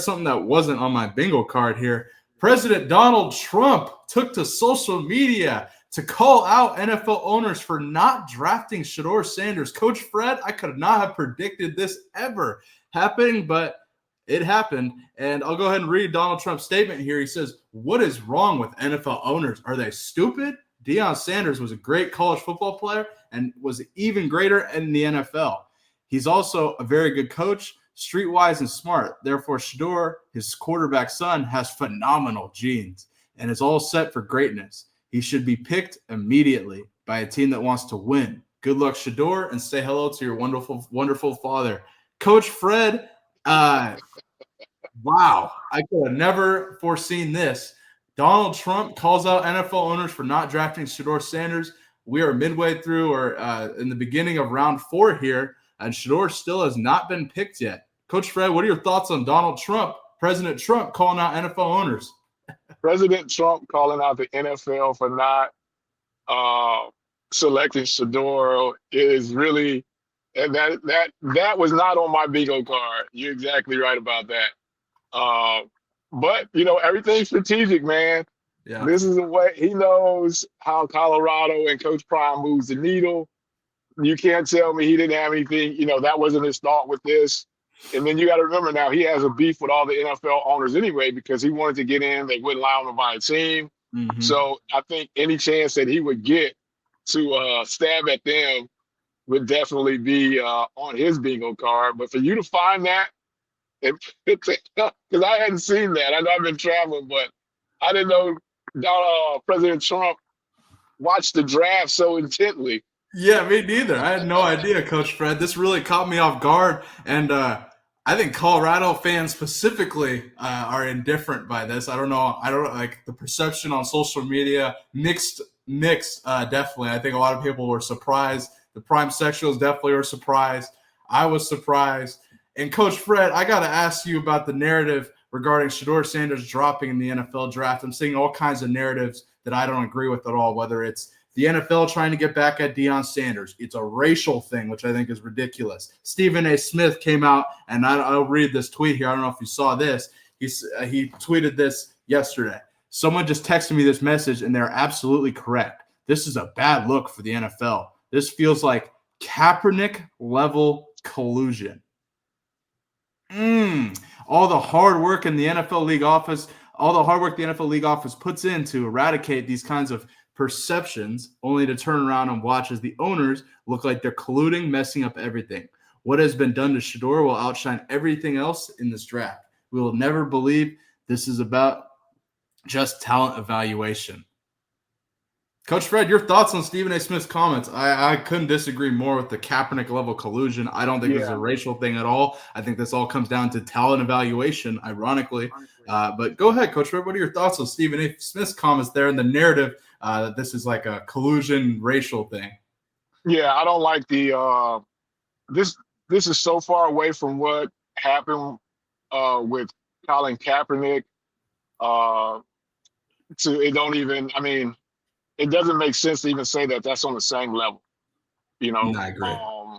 something that wasn't on my bingo card here. President Donald Trump took to social media to call out NFL owners for not drafting Shedeur Sanders. Coach Fred, I could not have predicted this ever happening, but it happened. And I'll go ahead and read Donald Trump's statement here. He says, "What is wrong with NFL owners? Are they stupid? Deion Sanders was a great college football player and was even greater in the NFL. He's also a very good coach, streetwise and smart. Therefore, Shedeur, his quarterback son, has phenomenal genes and is all set for greatness. He should be picked immediately by a team that wants to win. Good luck, Shedeur, and say hello to your wonderful, wonderful father." Coach Fred, wow, I could have never foreseen this. Donald Trump calls out NFL owners for not drafting Shedeur Sanders. We are midway through or in the beginning of round 4 here, and Shedeur still has not been picked yet. Coach Fred, what are your thoughts on Donald Trump, President Trump, calling out NFL owners? President Trump calling out the NFL for not selecting Shedeur is really that was not on my bingo card. You're exactly right about that. But everything's strategic, man. Yeah. This is the way he knows how Colorado and Coach Prime moves the needle. You can't tell me he didn't have anything. That wasn't his thought with this. And then you got to remember now he has a beef with all the NFL owners anyway because he wanted to get in. They wouldn't allow him to buy a team. Mm-hmm. So I think any chance that he would get to stab at them would definitely be on his bingo card. But for you to find that, because I hadn't seen that. I know I've been traveling, but I didn't know President Trump watched the draft so intently. Yeah, me neither. I had no idea, Coach Fred. This really caught me off guard, and I think Colorado fans specifically are indifferent by this. I don't know. Like the perception on social media, mixed. Definitely, I think a lot of people were surprised. The Prime Sexuals definitely were surprised. I was surprised. And Coach Fred, I got to ask you about the narrative regarding Shedeur Sanders dropping in the NFL draft. I'm seeing all kinds of narratives that I don't agree with at all, whether it's the NFL trying to get back at Deion Sanders. It's a racial thing, which I think is ridiculous. Stephen A. Smith came out, and I'll read this tweet here. I don't know if you saw this. He tweeted this yesterday. Someone just texted me this message, and they're absolutely correct. This is a bad look for the NFL. This feels like Kaepernick-level collusion. All the hard work in the NFL league office, puts in to eradicate these kinds of perceptions, only to turn around and watch as the owners look like they're colluding, messing up everything. What has been done to Shedeur will outshine everything else in this draft. We will never believe this is about just talent evaluation. Coach Fred, your thoughts on Stephen A. Smith's comments? I couldn't disagree more with the Kaepernick level collusion. I don't think it's a racial thing at all. I think this all comes down to talent evaluation, ironically. But go ahead, Coach Fred. What are your thoughts on Stephen A. Smith's comments there and the narrative that this is like a collusion racial thing? Yeah, I don't like the this is so far away from what happened with Colin Kaepernick. It doesn't make sense to even say that that's on the same level. I agree. I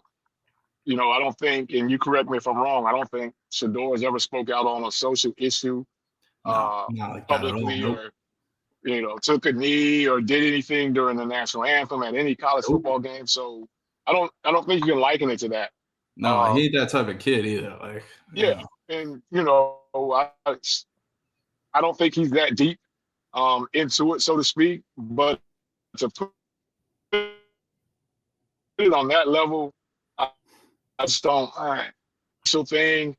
don't think, and you correct me if I'm wrong, I don't think Shedeur has ever spoke out on a social issue not like publicly nope. or, took a knee or did anything during the national anthem at any college football game. So I don't think you can liken it to that. No, he ain't that type of kid either. And I don't think he's that deep into it, so to speak, but to put it on that level, I just don't. Racial thing.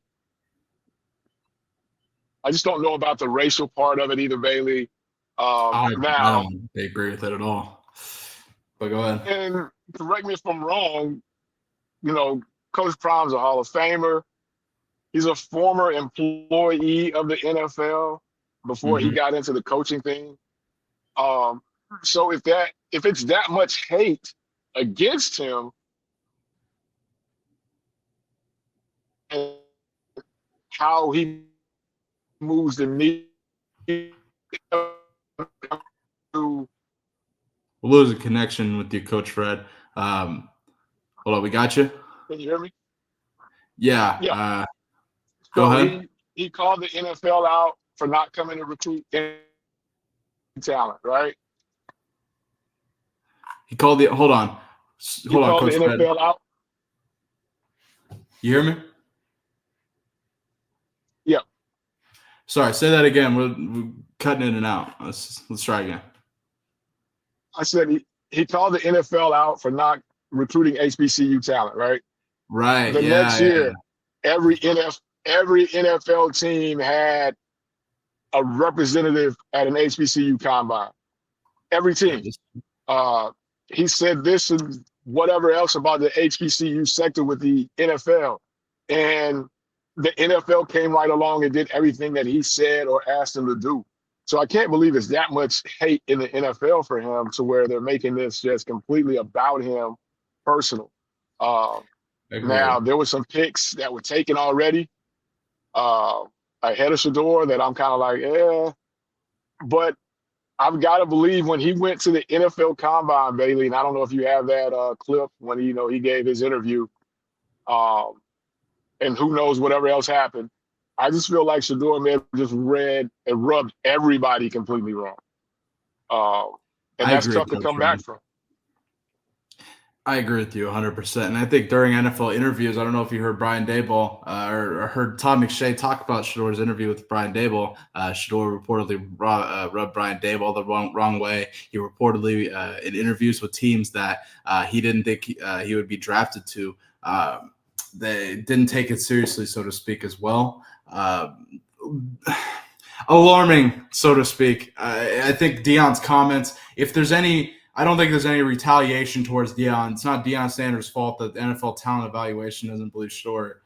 I just don't know about the racial part of it either, Bailey. I don't agree with it at all. But go ahead. And correct me if I'm wrong. Coach Prime's a Hall of Famer. He's a former employee of the NFL before he got into the coaching thing. So if it's that much hate against him, and how he moves the knee, we'll lose a connection with you, Coach Fred. Hold on, we got you. Can you hear me? Yeah. Go ahead. he called the NFL out for not coming to recruit talent, right? He called the hold on, He called the Coach Fred. NFL out. You hear me? Yeah, Sorry, say that again. We're cutting in and out. Let's try again. I said he called the NFL out for not recruiting HBCU talent, right? Right. The next Yeah. year, every NFL team had a representative at an HBCU combine. Every team. Uh, he said this and whatever else about the HBCU sector with the NFL, and the NFL came right along and did everything that he said or asked them to do. So I can't believe it's that much hate in the NFL for him to where they're making this just completely about him personal. Uh, Now, Agreed. there were some picks that were taken already uh, ahead of Shedeur that I'm kind of like, yeah. But I've got to believe when he went to the NFL Combine, Bailey, and I don't know if you have that clip when he gave his interview, um, and who knows whatever else happened. I just feel like Shedeur may have just read and rubbed everybody completely wrong, and I that's agree, tough to Coach come Fred. back from. I agree with you 100%. And I think during NFL interviews, I don't know if you heard Brian Daboll or heard Todd McShay talk about Shedeur's interview with Brian Daboll. Shedeur reportedly rubbed Brian Daboll the wrong way. He reportedly, in interviews with teams that he didn't think he would be drafted to, they didn't take it seriously, so to speak, as well. Alarming, so to speak. I think Deion's comments, if there's any – I don't think there's any retaliation towards Deion. It's not Deion Sanders' fault that the NFL talent evaluation doesn't believe Shedeur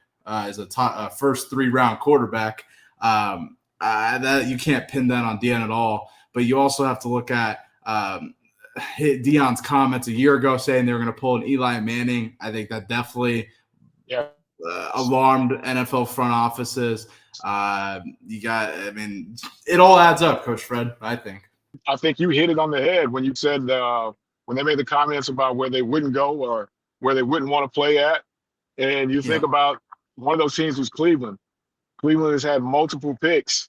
is a first 3-round quarterback. That you can't pin that on Deion at all. But you also have to look at Deion's comments a year ago saying they were going to pull an Eli Manning. I think that definitely alarmed NFL front offices. It all adds up, Coach Fred, I think. I think you hit it on the head when you said when they made the comments about where they wouldn't go or where they wouldn't want to play at. And you think about one of those teams was Cleveland. Cleveland has had multiple picks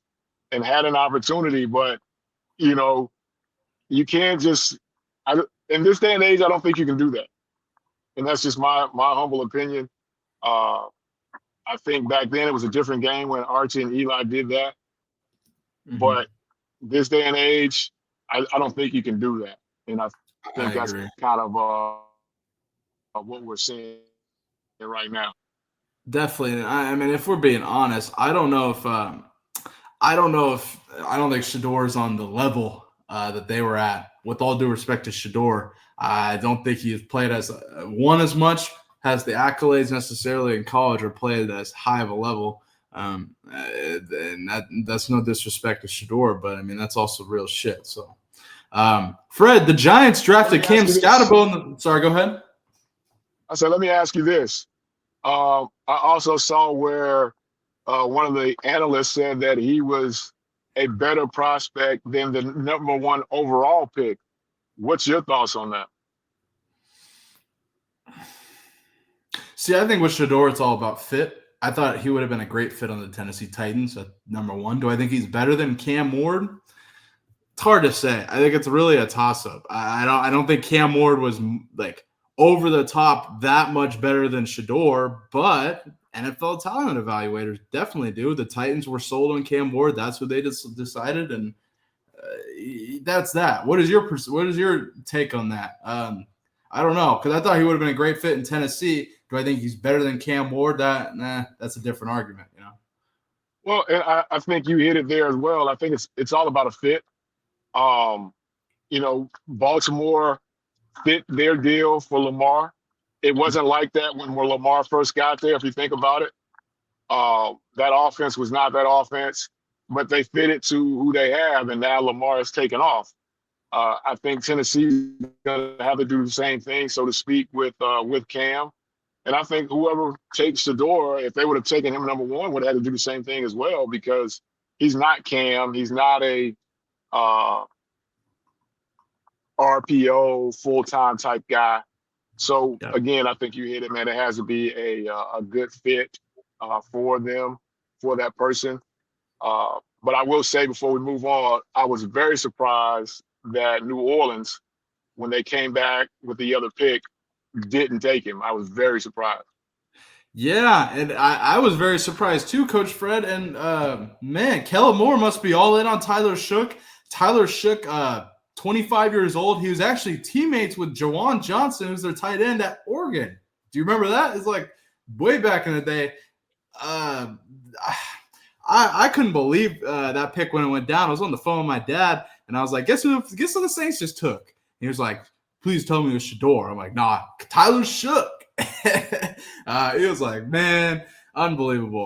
and had an opportunity, but you can't just. In this day and age, I don't think you can do that, and that's just my humble opinion. I think back then it was a different game when Archie and Eli did that, but this day and age, I don't think you can do that, and I think that's kind of what we're seeing right now. Definitely. I mean, if we're being honest, I don't think Shedeur is on the level that they were at. With all due respect to Shedeur, I don't think he's played as much, has the accolades necessarily in college, or played as high of a level. And that's no disrespect to Shedeur, but I mean that's also real shit. So, Fred, the Giants drafted Cam Scatterbo. Sorry, go ahead. I said, let me ask you this. I also saw where one of the analysts said that he was a better prospect than the #1 overall pick. What's your thoughts on that? See, I think with Shedeur, it's all about fit. I thought he would have been a great fit on the Tennessee Titans at #1. Do I think he's better than Cam Ward? It's hard to say. I think it's really a toss-up. I don't think Cam Ward was like over the top that much better than Shedeur, but NFL talent evaluators definitely do. The Titans were sold on Cam Ward. That's what they just decided, and that's that. What is your take on that? I don't know, because I thought he would have been a great fit in Tennessee. Do I think he's better than Cam Ward? That's a different argument, Well, and I think you hit it there as well. I think it's all about a fit. Baltimore fit their deal for Lamar. It wasn't like that when Lamar first got there, if you think about it. That offense was not that offense, but they fit it to who they have, and now Lamar has taken off. I think Tennessee's going to have to do the same thing, so to speak, with Cam. And I think whoever takes Shedeur, if they would have taken him #1, would have had to do the same thing as well, because he's not Cam. He's not a RPO full-time type guy. So, again, I think you hit it, man. It has to be a good fit for them, for that person. But I will say before we move on, I was very surprised that New Orleans, when they came back with the other pick, didn't take him. I was very surprised. Yeah, and I was very surprised too, Coach Fred. And man, Kellen Moore must be all in on Tyler Shook. Tyler Shook, 25 years old. He was actually teammates with Jawan Johnson, who's their tight end at Oregon. Do you remember that? It's like way back in the day. I couldn't believe that pick when it went down. I was on the phone with my dad, and I was like, guess who the Saints just took? He was like, please tell me it was Shedeur. I'm like, nah, Tyler Shook. He was like, man, unbelievable.